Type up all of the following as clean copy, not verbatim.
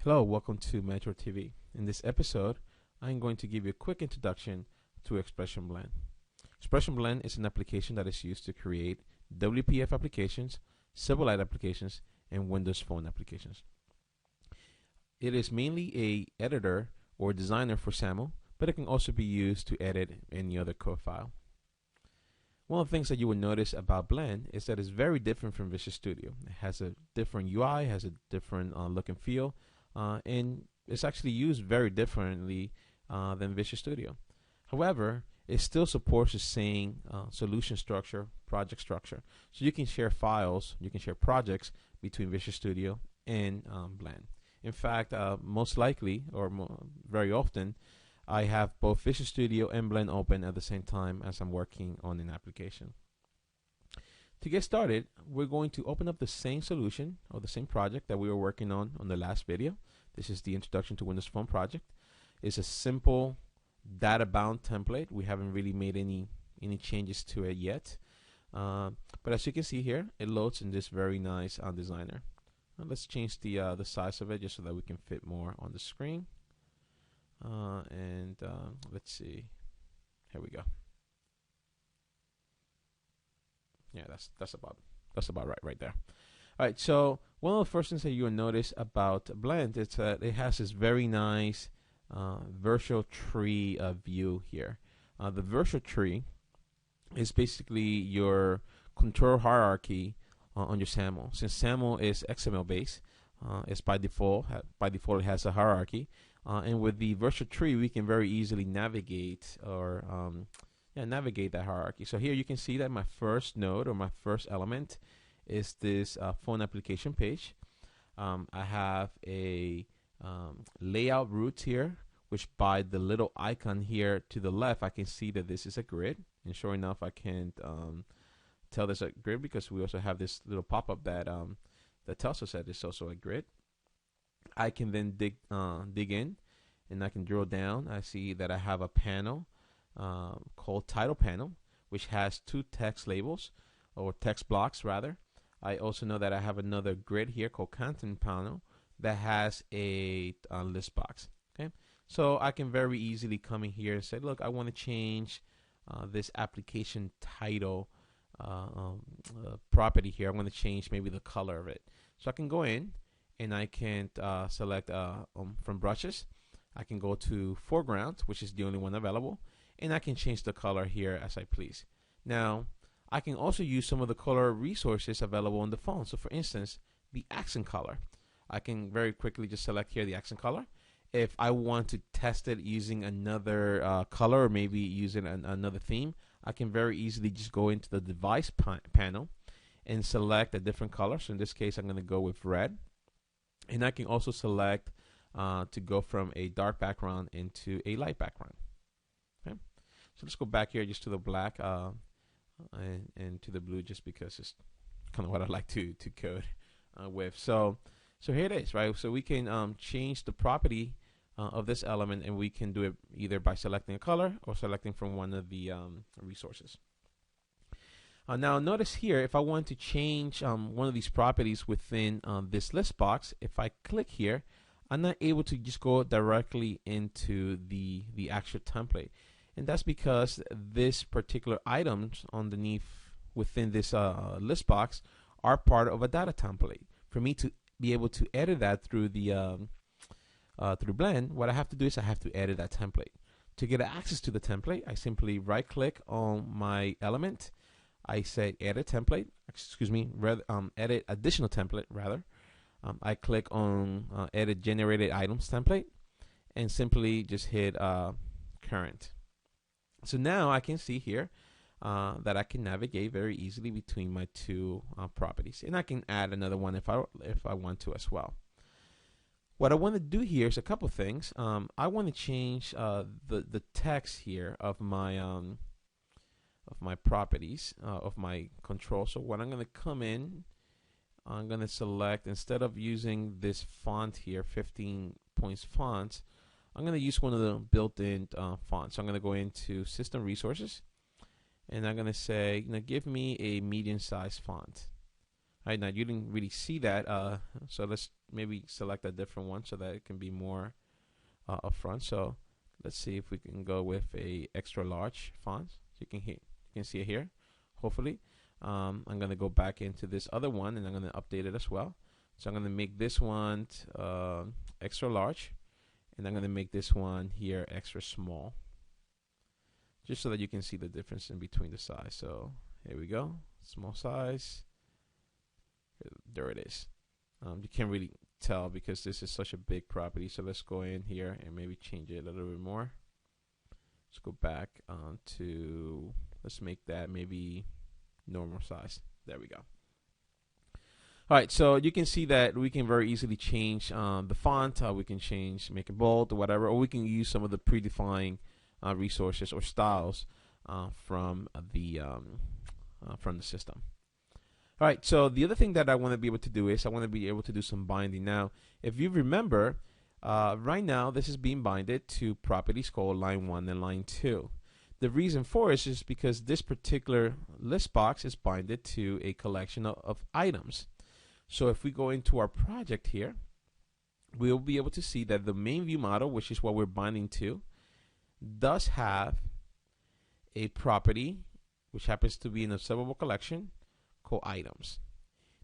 Hello, welcome to Metro TV. In this episode, I'm going to give you a quick introduction to Expression Blend. Expression Blend is an application that is used to create WPF applications, Silverlight applications, and Windows Phone applications. It is mainly a editor or designer for SAML, but it can also be used to edit any other code file. One of the things that you will notice about Blend is that it's very different from Visual Studio. It has a different UI, has a different look and feel, and it's actually used very differently than Visual Studio. However, it still supports the same solution structure, project structure. So you can share files, you can share projects between Visual Studio and Blend. In fact, most likely, or very often, I have both Visual Studio and Blend open at the same time as I'm working on an application. To get started, we're going to open up the same solution or the same project that we were working on the last video. This is the Introduction to Windows Phone project. It's a simple data bound template. We haven't really made any changes to it yet. But as you can see here, it loads in this very nice designer. Let's change the size of it just so that we can fit more on the screen. Let's see. Here we go. Yeah, that's about right there. All right. So one of the first things that you'll notice about Blend is that it has this very nice virtual tree view here. The virtual tree is basically your control hierarchy on your SAML. Since SAML is XML based, it's by default. It has a hierarchy. And with the virtual tree, we can very easily navigate navigate that hierarchy. So here you can see that my first node or my first element is this phone application page. I have a layout root here, which by the little icon here to the left, I can see that this is a grid. And sure enough, I can tell this a grid because we also have this little pop-up that tells us that it's also a grid. I can then dig in, and I can drill down. I see that I have a panel called Title Panel, which has two text labels, or text blocks rather. I also know that I have another grid here called Content Panel that has a list box. Okay, so I can very easily come in here and say, look, I want to change this application title property here. I want to change maybe the color of it. So I can go in and I can select from brushes. I can go to foreground, which is the only one available, and I can change the color here as I please. Now, I can also use some of the color resources available on the phone. So for instance, the accent color. I can very quickly just select here the accent color. If I want to test it using another color or maybe using another theme, I can very easily just go into the device panel and select a different color. So in this case, I'm going to go with red. And I can also select to go from a dark background into a light background. Okay, so let's go back here just to the black and to the blue, just because it's kind of what I like to code with. So here it is, right? So we can change the property of this element, and we can do it either by selecting a color or selecting from one of the resources. Now notice here, if I want to change one of these properties within this list box, if I click here, I'm not able to just go directly into the actual template. And that's because this particular items underneath within this list box are part of a data template. For me to be able to edit that through the through Blend, what I have to do is I have to edit that template. To get access to the template, I simply right click on my element. I say edit template, edit additional template rather. I click on edit generated items template and simply just hit current. So now I can see here that I can navigate very easily between my two properties, and I can add another one if I want to as well. What I want to do here is a couple things. I want to change the text here of my properties of my control. So what I'm going to come in, I'm going to select, instead of using this font here, 15 points fonts, I'm going to use one of the built-in fonts. So I'm going to go into System Resources, and I'm going to say, give me a medium-sized font. All right, now you didn't really see that, so let's maybe select a different one so that it can be more upfront. So let's see if we can go with a extra large font. So you can see it here, hopefully. I'm going to go back into this other one and I'm going to update it as well. So I'm going to make this one extra large, and I'm going to make this one here extra small, just so that you can see the difference in between the size. So here we go, small size. There it is. You can't really tell because this is such a big property. So let's go in here and maybe change it a little bit more. Let's go back to, let's make that maybe normal size. There we go. All right, so you can see that we can very easily change the font. We can change, make it bold or whatever, or we can use some of the predefined resources or styles from the system. All right, so the other thing that I want to be able to do is I want to be able to do some binding. Now, if you remember, right now this is being binded to properties called line 1 and line 2. The reason for it is because this particular list box is binded to a collection of items. So if we go into our project here, we'll be able to see that the main view model, which is what we're binding to, does have a property which happens to be an observable collection called items.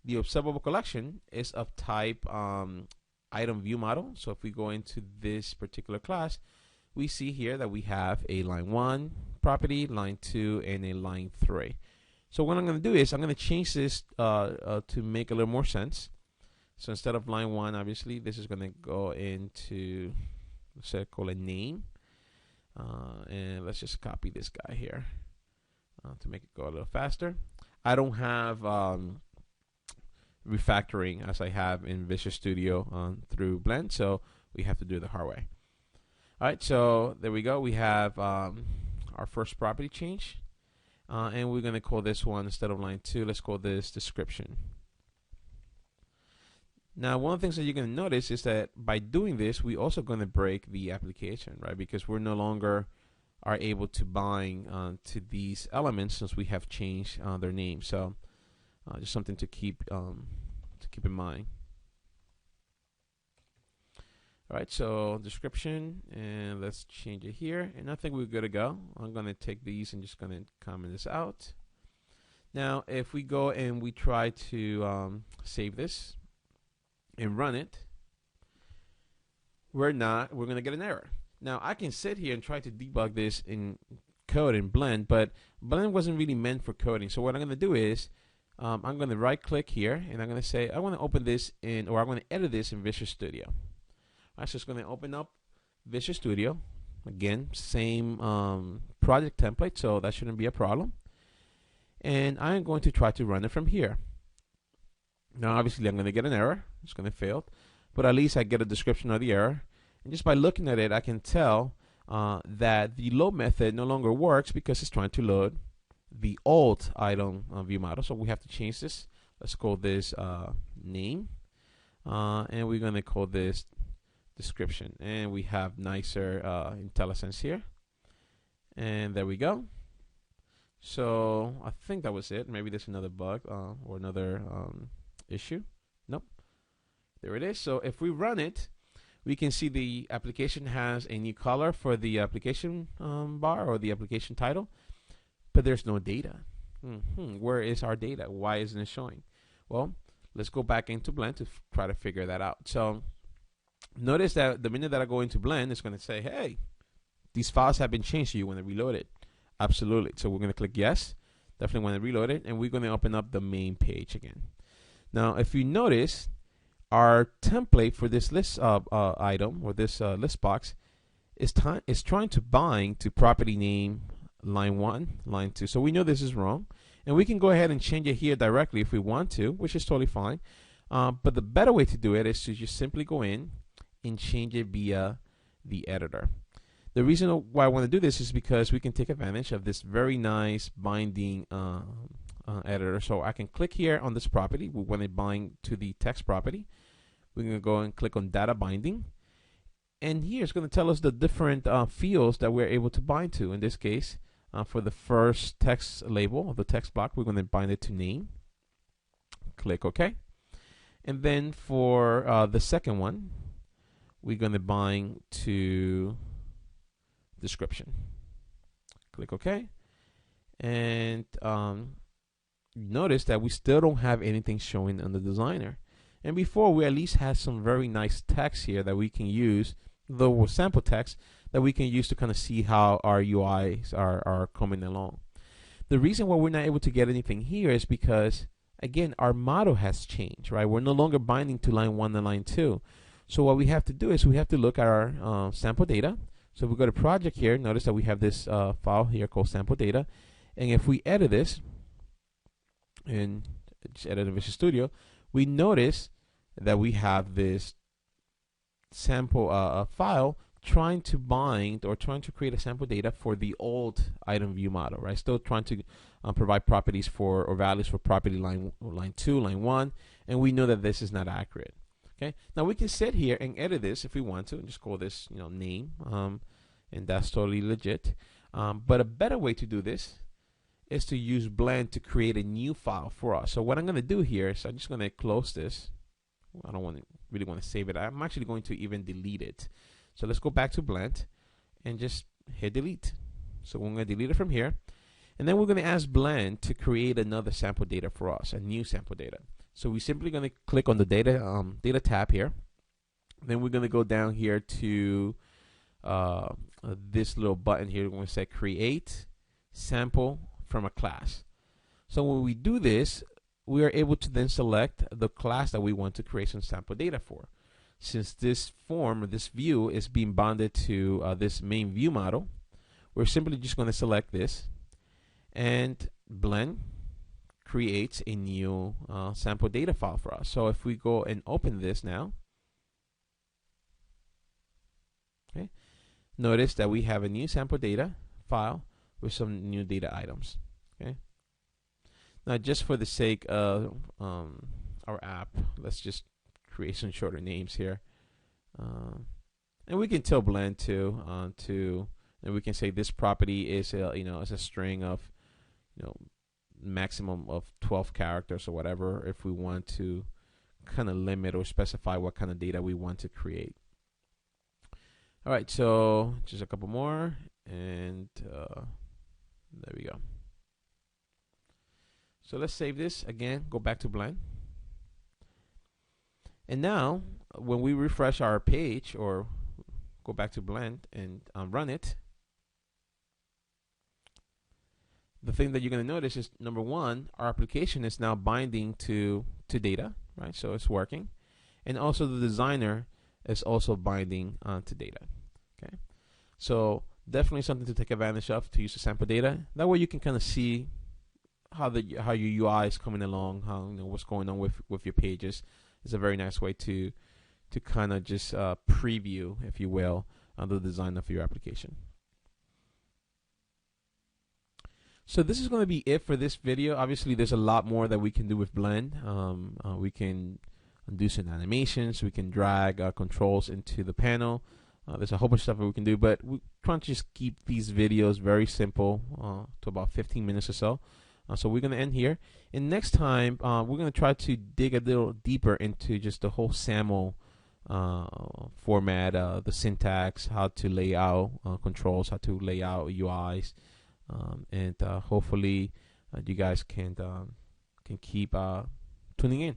The observable collection is of type item view model. So if we go into this particular class, we see here that we have a line 1 property, line 2, and a line 3. So what I'm going to do is I'm going to change this to make a little more sense. So instead of line 1, obviously, this is going to go into, let's say, call it name. And let's just copy this guy here to make it go a little faster. I don't have refactoring as I have in Visual Studio through Blend, so we have to do it the hard way. All right, so there we go. We have our first property change, and we're going to call this one, instead of line 2, let's call this description. Now, one of the things that you're going to notice is that by doing this, we're also going to break the application, right? Because we're no longer are able to bind to these elements since we have changed their name. So just something to keep in mind. All right, so description, and let's change it here. And I think we're good to go. I'm going to take these and just going to comment this out. Now, if we go and we try to save this and run it, we're going to get an error. Now, I can sit here and try to debug this in code in Blend, but Blend wasn't really meant for coding. So what I'm going to do is I'm going to right click here and I'm going to say I want to open this in, or I'm going to edit this in Visual Studio. I'm just going to open up Visual Studio. Again, same project template, so that shouldn't be a problem. And I'm going to try to run it from here. Now, obviously, I'm going to get an error. It's going to fail, but at least I get a description of the error. And just by looking at it, I can tell that the load method no longer works because it's trying to load the old item view model. So we have to change this. Let's call this name, and we're going to call this description. And we have nicer IntelliSense here. And there we go. So I think that was it. Maybe there's another bug or another issue. Nope. There it is. So if we run it, we can see the application has a new color for the application bar or the application title, but there's no data. Where is our data? Why isn't it showing? Well, let's go back into Blend to try to figure that out. So notice that the minute that I go into Blend, it's going to say, hey, these files have been changed. So you want to reload it? Absolutely. So we're going to click yes. Definitely want to reload it. And we're going to open up the main page again. Now, if you notice, our template for this list item or this list box is trying to bind to property name line 1, line 2. So we know this is wrong. And we can go ahead and change it here directly if we want to, which is totally fine. But the better way to do it is to just simply go in and change it via the editor. The reason why I want to do this is because we can take advantage of this very nice binding editor. So I can click here on this property. We want to bind to the text property. We're going to go and click on data binding. And here it's going to tell us the different fields that we're able to bind to. In this case, for the first text label of the text block, we're going to bind it to name. Click OK. And then for the second one, we're going to bind to description. Click OK. And notice that we still don't have anything showing on the designer. And before, we at least had some very nice text here that we can use, though with sample text, that we can use to kind of see how our UIs are coming along. The reason why we're not able to get anything here is because, again, our model has changed, right? We're no longer binding to line 1 and line 2. So what we have to do is we have to look at our sample data. So if we go to project here, notice that we have this file here called sample data. And if we edit this, and just edit in Visual Studio, we notice that we have this sample file trying to bind or trying to create a sample data for the old item view model, right? Still trying to provide properties for or values for property line 2, line 1, and we know that this is not accurate. Okay, now we can sit here and edit this if we want to, and just call this, name, and that's totally legit. But a better way to do this is to use Blend to create a new file for us. So what I'm going to do here is I'm just going to close this. I don't really want to save it. I'm actually going to even delete it. So let's go back to Blend and just hit delete. So we're going to delete it from here. And then we're going to ask Blend to create another sample data for us, a new sample data. So we're simply going to click on the data tab here. Then we're going to go down here to this little button here. We're going to say create sample from a class. So when we do this, we are able to then select the class that we want to create some sample data for. Since this form or this view is being bounded to this main view model, we're simply just going to select this, and Blend creates a new sample data file for us. So if we go and open this now, okay, notice that we have a new sample data file with some new data items. Okay. Now, just for the sake of our app, let's just create some shorter names here, and we can tell Blend and we can say this property is is a string of maximum of 12 characters or whatever, if we want to kind of limit or specify what kind of data we want to create. All right, so just a couple more, and there we go. So let's save this again, go back to Blend. And now when we refresh our page or go back to Blend and run it, the thing that you're going to notice is, number one, our application is now binding to data, right? So it's working. And also the designer is also binding to data. Okay, so definitely something to take advantage of, to use the sample data. That way you can kind of see how your UI is coming along, how what's going on with your pages. It's a very nice way to kind of just preview, if you will, the design of your application. So this is going to be it for this video. Obviously, there's a lot more that we can do with Blend. We can do some animations. We can drag controls into the panel. There's a whole bunch of stuff that we can do, but we're trying to just keep these videos very simple to about 15 minutes or so. So we're going to end here. And next time, we're going to try to dig a little deeper into just the whole SAML format, the syntax, how to lay out controls, how to lay out UIs. And hopefully you guys can keep tuning in.